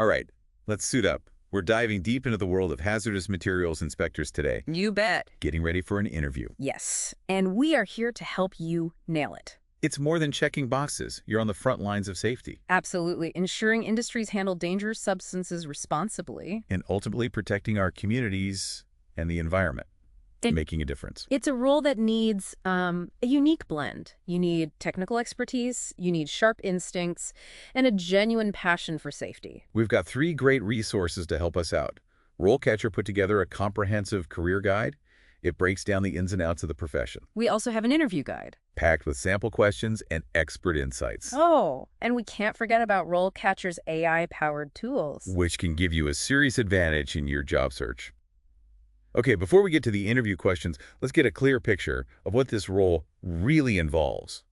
All right, let's suit up. We're diving deep into the world of hazardous materials inspectors today, You bet. getting ready for an interview. Yes. And we are here to help you nail it. It's more than checking boxes. You're on the front lines of safety. Absolutely. Ensuring industries handle dangerous substances responsibly. And ultimately protecting our communities and the environment, making a difference. It's a role that needs a unique blend. You need technical expertise, you need sharp instincts, and a genuine passion for safety. We've got 3 great resources to help us out. RoleCatcher put together a comprehensive career guide. It breaks down the ins and outs of the profession, We also have an interview guide. packed with sample questions and expert insights, Oh, and we can't forget about RoleCatcher's AI-powered tools. which can give you a serious advantage in your job search. Okay, before we get to the interview questions, let's get a clear picture of what this role really involves.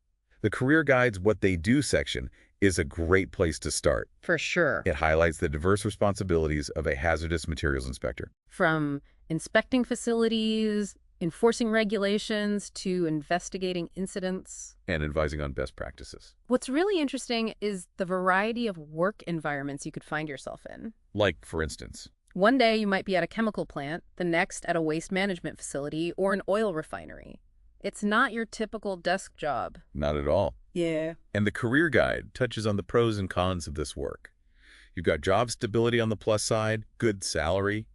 The Career Guide's What They Do section is a great place to start. For sure. It highlights the diverse responsibilities of a hazardous materials inspector. From inspecting facilities, enforcing regulations, to investigating incidents. And advising on best practices. What's really interesting is the variety of work environments you could find yourself in. Like, for instance, One day you might be at a chemical plant, the next at a waste management facility or an oil refinery. It's not your typical desk job. not at all. Yeah. And the Career Guide touches on the pros and cons of this work. You've got job stability on the plus side, good salary,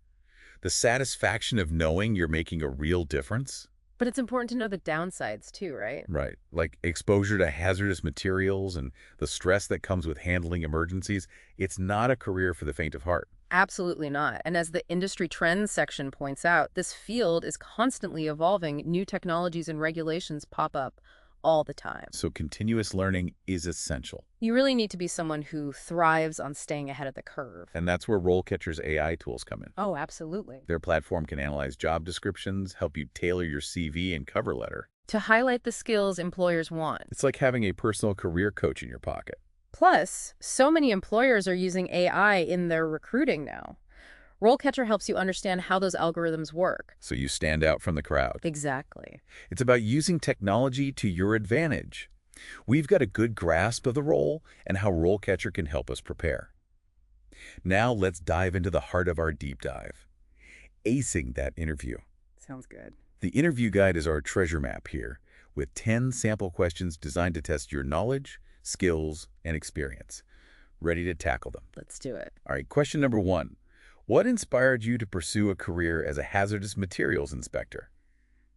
the satisfaction of knowing you're making a real difference. But it's important to know the downsides too, right? Right, like exposure to hazardous materials and the stress that comes with handling emergencies. It's not a career for the faint of heart. Absolutely not. And as the industry trends section points out, this field is constantly evolving. New technologies and regulations pop up all the time. So continuous learning is essential. You really need to be someone who thrives on staying ahead of the curve. And that's where RoleCatcher's AI tools come in. Oh, absolutely. Their platform can analyze job descriptions, help you tailor your CV and cover letter. To highlight the skills employers want. It's like having a personal career coach in your pocket. Plus, so many employers are using AI in their recruiting now. RoleCatcher helps you understand how those algorithms work. So you stand out from the crowd. Exactly. It's about using technology to your advantage. We've got a good grasp of the role and how RoleCatcher can help us prepare. Now let's dive into the heart of our deep dive. Acing that interview. Sounds good. The interview guide is our treasure map here, with 10 sample questions designed to test your knowledge, skills, and experience. Ready to tackle them. Let's do it. All right, question number 1. What inspired you to pursue a career as a hazardous materials inspector?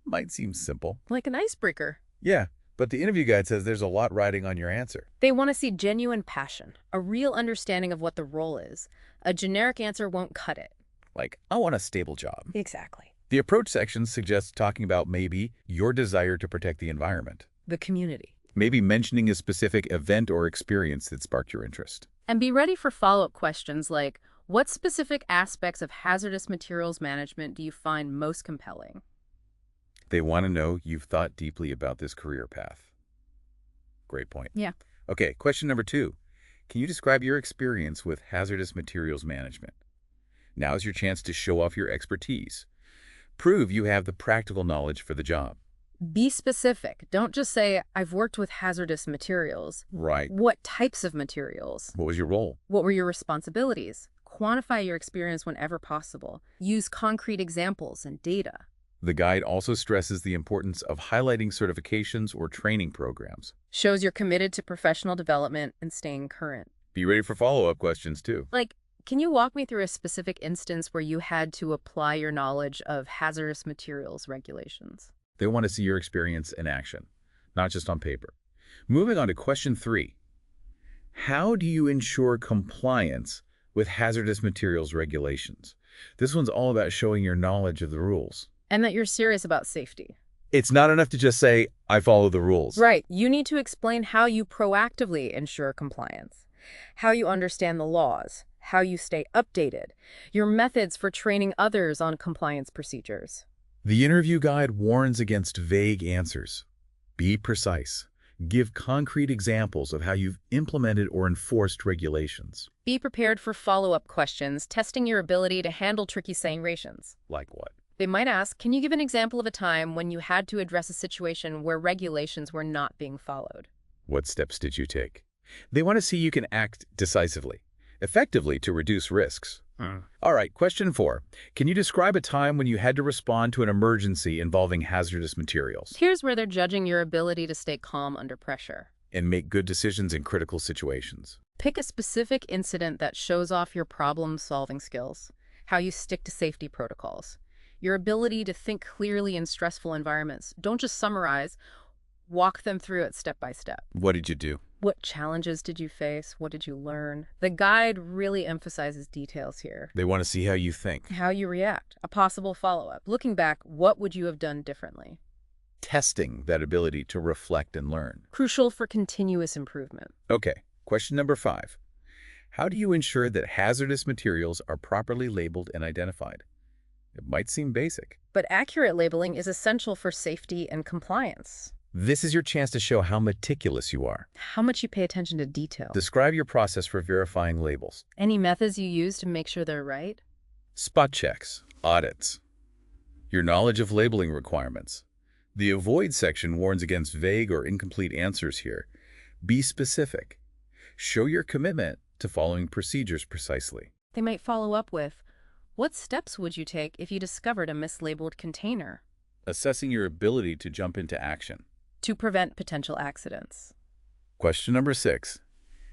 Might seem simple. Like an icebreaker. Yeah, but the interview guide says there's a lot riding on your answer. They want to see genuine passion, a real understanding of what the role is. A generic answer won't cut it. Like, I want a stable job. Exactly. The approach section suggests talking about maybe your desire to protect the environment. The community. Maybe mentioning a specific event or experience that sparked your interest. And be ready for follow-up questions like, what specific aspects of hazardous materials management do you find most compelling? They want to know you've thought deeply about this career path. Great point. Yeah. Okay, question number 2. Can you describe your experience with hazardous materials management? Now's your chance to show off your expertise. Prove you have the practical knowledge for the job. Be specific. Don't just say, I've worked with hazardous materials. Right. What types of materials? What was your role? What were your responsibilities? Quantify your experience whenever possible. Use concrete examples and data. The guide also stresses the importance of highlighting certifications or training programs. Shows you're committed to professional development and staying current. Be ready for follow-up questions, too. Like, can you walk me through a specific instance where you had to apply your knowledge of hazardous materials regulations? They want to see your experience in action, not just on paper. Moving on to question 3. How do you ensure compliance with hazardous materials regulations? This one's all about showing your knowledge of the rules. And that you're serious about safety. It's not enough to just say, I follow the rules. Right. You need to explain how you proactively ensure compliance, how you understand the laws, how you stay updated, your methods for training others on compliance procedures. The interview guide warns against vague answers. Be precise. Give concrete examples of how you've implemented or enforced regulations. Be prepared for follow-up questions, testing your ability to handle tricky situations. Like what? They might ask, can you give an example of a time when you had to address a situation where regulations were not being followed? What steps did you take? They want to see you can act decisively. effectively to reduce risks. Hmm. All right, question 4. Can you describe a time when you had to respond to an emergency involving hazardous materials Here's where they're judging your ability to stay calm under pressure. and make good decisions in critical situations? Pick a specific incident that shows off your problem-solving skills, how you stick to safety protocols, your ability to think clearly in stressful environments. Don't just summarize, walk them through it step by step. What did you do? What challenges did you face? What did you learn? The guide really emphasizes details here. They want to see how you think. How you react, a possible follow-up. Looking back, what would you have done differently? Testing that ability to reflect and learn. Crucial for continuous improvement. Okay, question number 5. How do you ensure that hazardous materials are properly labeled and identified? It might seem basic. But accurate labeling is essential for safety and compliance. This is your chance to show how meticulous you are. How much you pay attention to detail. Describe your process for verifying labels. Any methods you use to make sure they're right? Spot checks, audits. Your knowledge of labeling requirements. The Avoid section warns against vague or incomplete answers here. Be specific. Show your commitment to following procedures precisely. They might follow up with, what steps would you take if you discovered a mislabeled container? Assessing your ability to jump into action. To prevent potential accidents. Question number 6.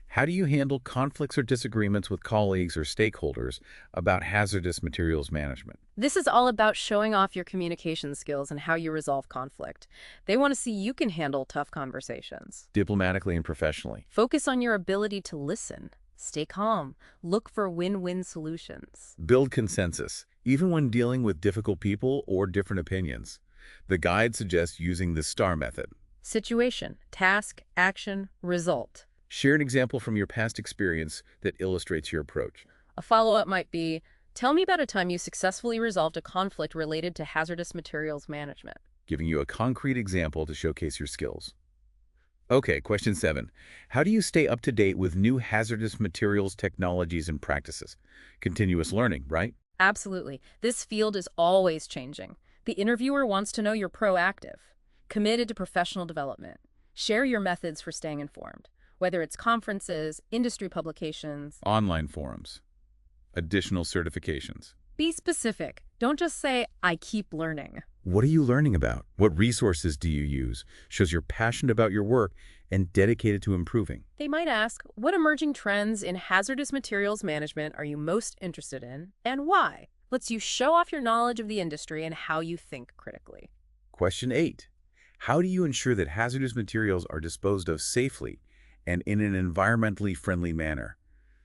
How do you handle conflicts or disagreements with colleagues or stakeholders about hazardous materials management? This is all about showing off your communication skills and how you resolve conflict. They want to see you can handle tough conversations. Diplomatically and professionally. Focus on your ability to listen. Stay calm. Look for win-win solutions. Build consensus, even when dealing with difficult people or different opinions. The guide suggests using the STAR method. Situation, task, action, result. Share an example from your past experience that illustrates your approach. A follow-up might be, tell me about a time you successfully resolved a conflict related to hazardous materials management. Giving you a concrete example to showcase your skills. Okay, question 7. How do you stay up to date with new hazardous materials technologies and practices? Continuous learning, right? Absolutely. This field is always changing. The interviewer wants to know you're proactive, committed to professional development. Share your methods for staying informed, whether it's conferences, industry publications. Online forums. Additional certifications. Be specific. Don't just say, I keep learning. What are you learning about? What resources do you use? Shows you're passionate about your work and dedicated to improving. They might ask, what emerging trends in hazardous materials management are you most interested in, and why? Lets you show off your knowledge of the industry and how you think critically. Question 8. How do you ensure that hazardous materials are disposed of safely and in an environmentally friendly manner?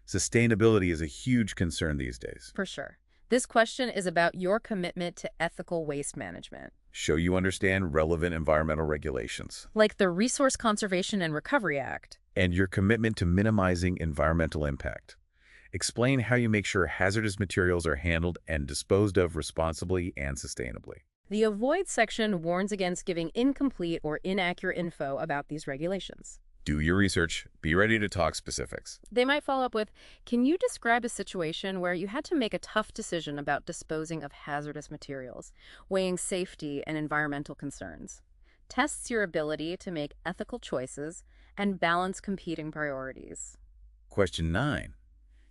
Sustainability is a huge concern these days. For sure. This question is about your commitment to ethical waste management. Show you understand relevant environmental regulations. Like the Resource Conservation and Recovery Act. And your commitment to minimizing environmental impact. Explain how you make sure hazardous materials are handled and disposed of responsibly and sustainably. The Avoid section warns against giving incomplete or inaccurate info about these regulations. Do your research. Be ready to talk specifics. They might follow up with, can you describe a situation where you had to make a tough decision about disposing of hazardous materials, weighing safety and environmental concerns? Tests your ability to make ethical choices and balance competing priorities. Question 9.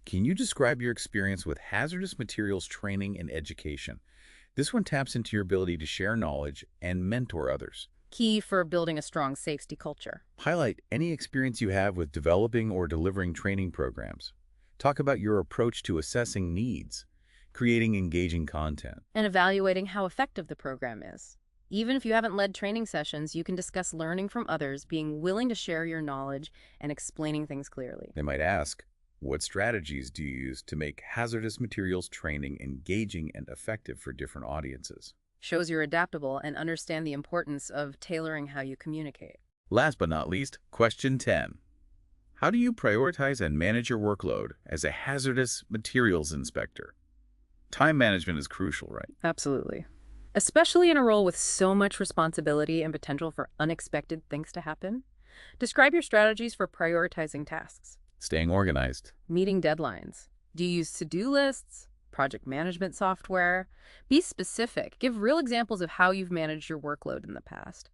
Can you describe your experience with hazardous materials training and education? This one taps into your ability to share knowledge and mentor others. Key for building a strong safety culture. Highlight any experience you have with developing or delivering training programs. Talk about your approach to assessing needs, creating engaging content. And evaluating how effective the program is. Even if you haven't led training sessions, you can discuss learning from others, being willing to share your knowledge, and explaining things clearly. They might ask, what strategies do you use to make hazardous materials training engaging and effective for different audiences? Shows you're adaptable and understand the importance of tailoring how you communicate. Last but not least, question 10. How do you prioritize and manage your workload as a hazardous materials inspector? Time management is crucial, right? Absolutely. Especially in a role with so much responsibility and potential for unexpected things to happen. Describe your strategies for prioritizing tasks. Staying organized. Meeting deadlines. Do you use to-do lists? Project management software? Be specific. Give real examples of how you've managed your workload in the past.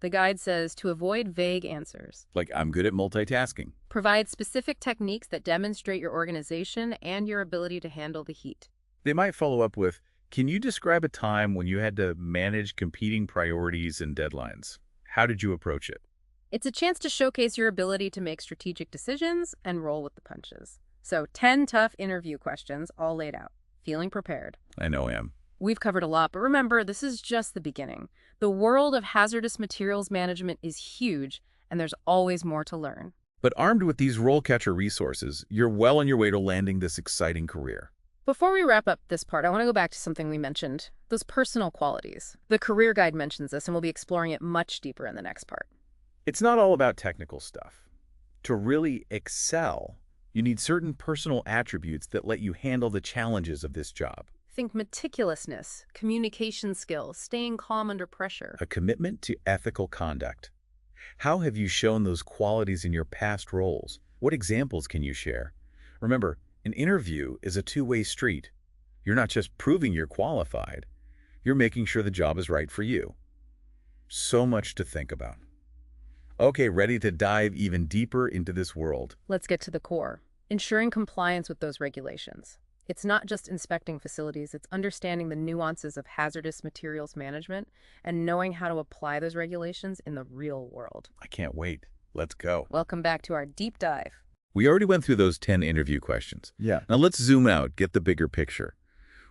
The guide says to avoid vague answers. Like, I'm good at multitasking. Provide specific techniques that demonstrate your organization and your ability to handle the heat. They might follow up with, can you describe a time when you had to manage competing priorities and deadlines? How did you approach it? It's a chance to showcase your ability to make strategic decisions and roll with the punches. So 10 tough interview questions all laid out. Feeling prepared? I know I am. We've covered a lot, but remember, this is just the beginning. The world of hazardous materials management is huge, and there's always more to learn. But armed with these RoleCatcher resources, you're well on your way to landing this exciting career. Before we wrap up this part, I want to go back to something we mentioned, those personal qualities. The career guide mentions this, and we'll be exploring it much deeper in the next part. It's not all about technical stuff. To really excel, you need certain personal attributes that let you handle the challenges of this job. Think meticulousness, communication skills, staying calm under pressure. A commitment to ethical conduct. How have you shown those qualities in your past roles? What examples can you share? Remember, an interview is a two-way street. You're not just proving you're qualified, you're making sure the job is right for you. So much to think about. Okay, ready to dive even deeper into this world. Let's get to the core. Ensuring compliance with those regulations. It's not just inspecting facilities, it's understanding the nuances of hazardous materials management and knowing how to apply those regulations in the real world. I can't wait. Let's go. Welcome back to our deep dive. We already went through those 10 interview questions. Yeah. Now let's zoom out, get the bigger picture.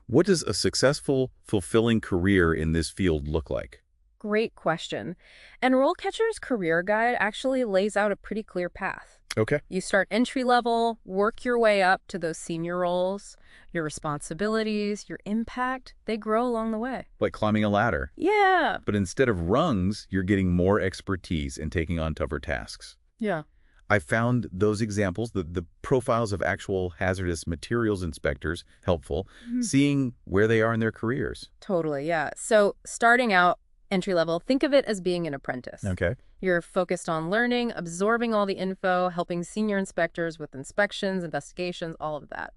What does a successful, fulfilling career in this field look like? Great question. And RoleCatcher's career guide actually lays out a pretty clear path. Okay. You start entry level, work your way up to those senior roles. Your responsibilities, your impact, they grow along the way. Like climbing a ladder. Yeah. But instead of rungs, you're getting more expertise and taking on tougher tasks. Yeah. I found those examples, the profiles of actual hazardous materials inspectors, helpful, seeing where they are in their careers. Totally, yeah. So starting out entry level, think of it as being an apprentice. Okay. You're focused on learning, absorbing all the info, helping senior inspectors with inspections, investigations, all of that.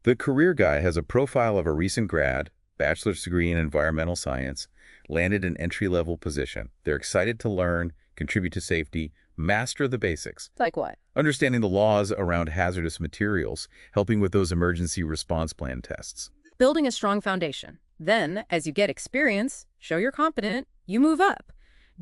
The career guy has a profile of a recent grad, bachelor's degree in environmental science, landed an entry-level position. They're excited to learn, contribute to safety, master the basics. Like what? Understanding the laws around hazardous materials, helping with those emergency response plan tests. Building a strong foundation. Then, as you get experience, show you're competent, you move up.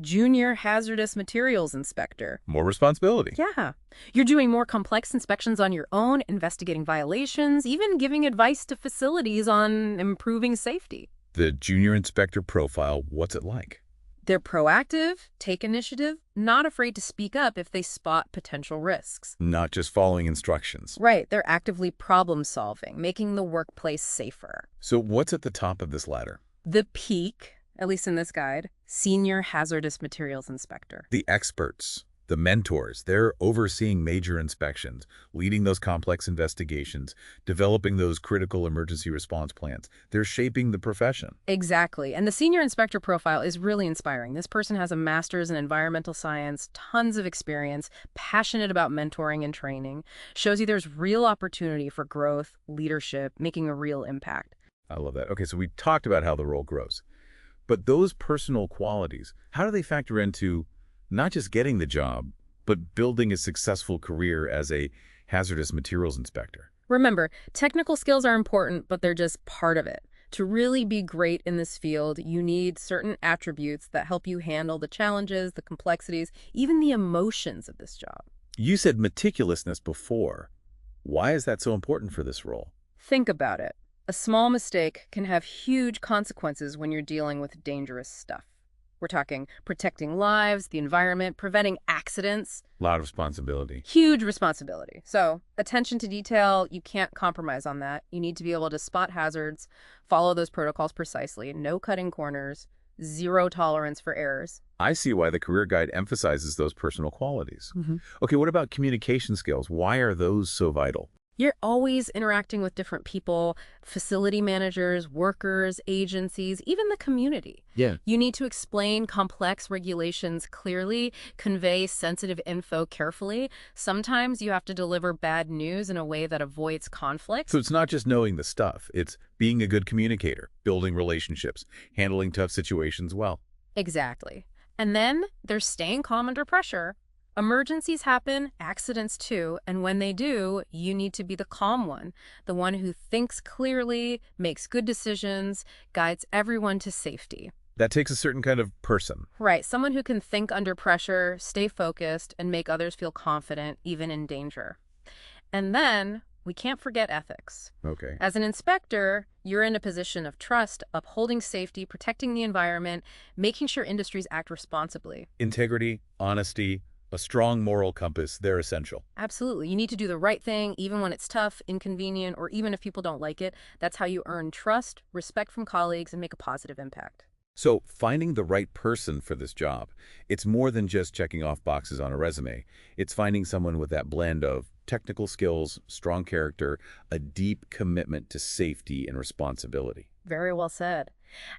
Junior Hazardous Materials Inspector. More responsibility. Yeah. You're doing more complex inspections on your own, investigating violations, even giving advice to facilities on improving safety. The junior inspector profile, what's it like? They're proactive, take initiative, not afraid to speak up if they spot potential risks. Not just following instructions. Right, they're actively problem solving, making the workplace safer. So what's at the top of this ladder? The peak, at least in this guide, Senior Hazardous Materials Inspector. The experts, the mentors, they're overseeing major inspections, leading those complex investigations, developing those critical emergency response plans. They're shaping the profession. Exactly. And the senior inspector profile is really inspiring. This person has a master's in environmental science, tons of experience, passionate about mentoring and training, shows you there's real opportunity for growth, leadership, making a real impact. I love that. Okay, so we talked about how the role grows. But those personal qualities, how do they factor into not just getting the job, but building a successful career as a hazardous materials inspector? Remember, technical skills are important, but they're just part of it. To really be great in this field, you need certain attributes that help you handle the challenges, the complexities, even the emotions of this job. You said meticulousness before. Why is that so important for this role? Think about it. A small mistake can have huge consequences when you're dealing with dangerous stuff. We're talking protecting lives, the environment, preventing accidents. A lot of responsibility. Huge responsibility. So, attention to detail, you can't compromise on that. You need to be able to spot hazards, follow those protocols precisely, no cutting corners, zero tolerance for errors. I see why the career guide emphasizes those personal qualities. Okay, what about communication skills? Why are those so vital? You're always interacting with different people, facility managers, workers, agencies, even the community. Yeah. You need to explain complex regulations clearly, convey sensitive info carefully. Sometimes you have to deliver bad news in a way that avoids conflict. So it's not just knowing the stuff. It's being a good communicator, building relationships, handling tough situations well. Exactly. And then there's staying calm under pressure. Emergencies happen, accidents too, and when they do, you need to be the calm one, the one who thinks clearly, makes good decisions, guides everyone to safety. That takes a certain kind of person. Right, someone who can think under pressure, stay focused, and make others feel confident, even in danger. And then we can't forget ethics. Okay. As an inspector, you're in a position of trust, upholding safety, protecting the environment, making sure industries act responsibly. Integrity, honesty, a strong moral compass, they're essential. Absolutely. You need to do the right thing, even when it's tough, inconvenient, or even if people don't like it. That's how you earn trust, respect from colleagues, and make a positive impact. So finding the right person for this job, it's more than just checking off boxes on a resume. It's finding someone with that blend of technical skills, strong character, a deep commitment to safety and responsibility. Very well said.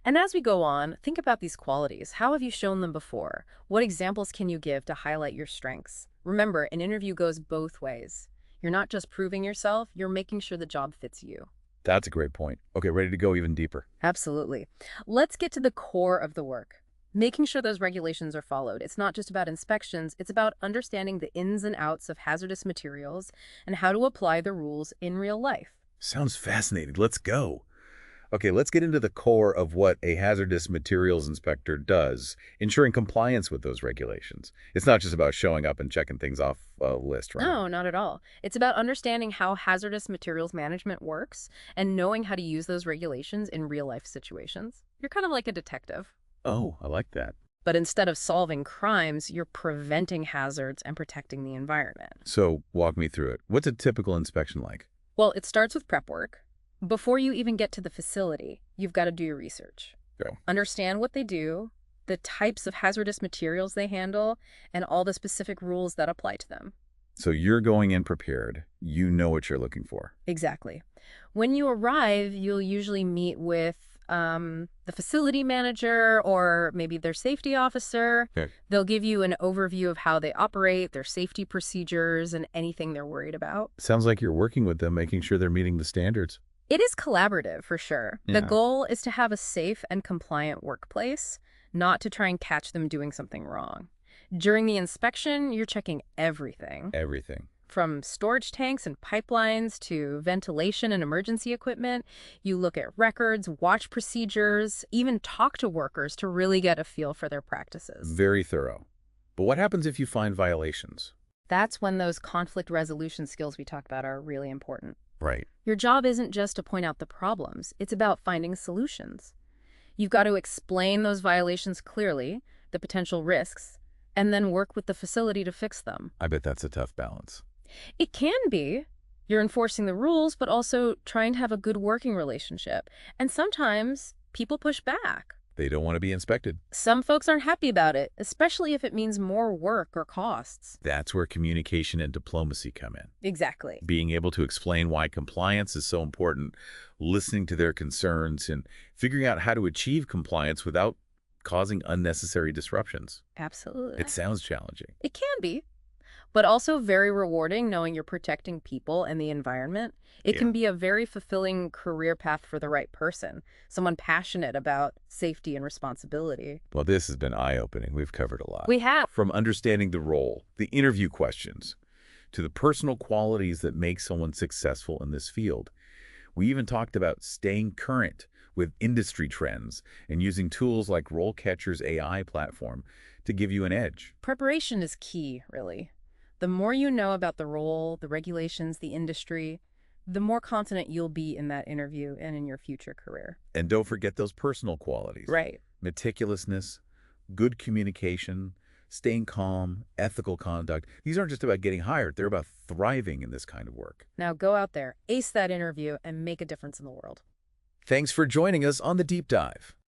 And as we go on, think about these qualities. How have you shown them before? What examples can you give to highlight your strengths? Remember, an interview goes both ways. You're not just proving yourself, you're making sure the job fits you. That's a great point. Okay, ready to go even deeper. Absolutely. Let's get to the core of the work. Making sure those regulations are followed. It's not just about inspections, it's about understanding the ins and outs of hazardous materials and how to apply the rules in real life. Sounds fascinating. Let's go. Okay, let's get into the core of what a hazardous materials inspector does, ensuring compliance with those regulations. It's not just about showing up and checking things off a list, right? No, not at all. It's about understanding how hazardous materials management works and knowing how to use those regulations in real-life situations. You're kind of like a detective. Oh, I like that. But instead of solving crimes, you're preventing hazards and protecting the environment. So walk me through it. What's a typical inspection like? Well, it starts with prep work. Before you even get to the facility, you've got to do your research. Go. Understand what they do, the types of hazardous materials they handle, and all the specific rules that apply to them. So you're going in prepared. You know what you're looking for. Exactly. When you arrive, you'll usually meet with the facility manager or maybe their safety officer. Okay. They'll give you an overview of how they operate, their safety procedures, and anything they're worried about. Sounds like you're working with them, making sure they're meeting the standards. It is collaborative, for sure. The Yeah. goal is to have a safe and compliant workplace, not to try and catch them doing something wrong. During the inspection, you're checking everything, Everything. from storage tanks and pipelines to ventilation and emergency equipment. You look at records, watch procedures, even talk to workers to really get a feel for their practices. Very thorough. But what happens if you find violations? That's when those conflict resolution skills we talked about are really important. Right. Your job isn't just to point out the problems, it's about finding solutions. You've got to explain those violations clearly, the potential risks, and then work with the facility to fix them. I bet that's a tough balance. It can be. You're enforcing the rules, but also trying to have a good working relationship. And sometimes people push back. They don't want to be inspected. Some folks aren't happy about it, especially if it means more work or costs. That's where communication and diplomacy come in. Exactly. Being able to explain why compliance is so important, listening to their concerns, and figuring out how to achieve compliance without causing unnecessary disruptions. Absolutely. It sounds challenging. It can be, but also very rewarding knowing you're protecting people and the environment. It Yeah. can be a very fulfilling career path for the right person, someone passionate about safety and responsibility. Well, this has been eye-opening. We've covered a lot. We have. From understanding the role, the interview questions, to the personal qualities that make someone successful in this field. We even talked about staying current with industry trends and using tools like RoleCatcher's AI platform to give you an edge. Preparation is key, really. The more you know about the role, the regulations, the industry, the more confident you'll be in that interview and in your future career. And don't forget those personal qualities. Right. Meticulousness, good communication, staying calm, ethical conduct. These aren't just about getting hired. They're about thriving in this kind of work. Now go out there, ace that interview, and make a difference in the world. Thanks for joining us on The Deep Dive.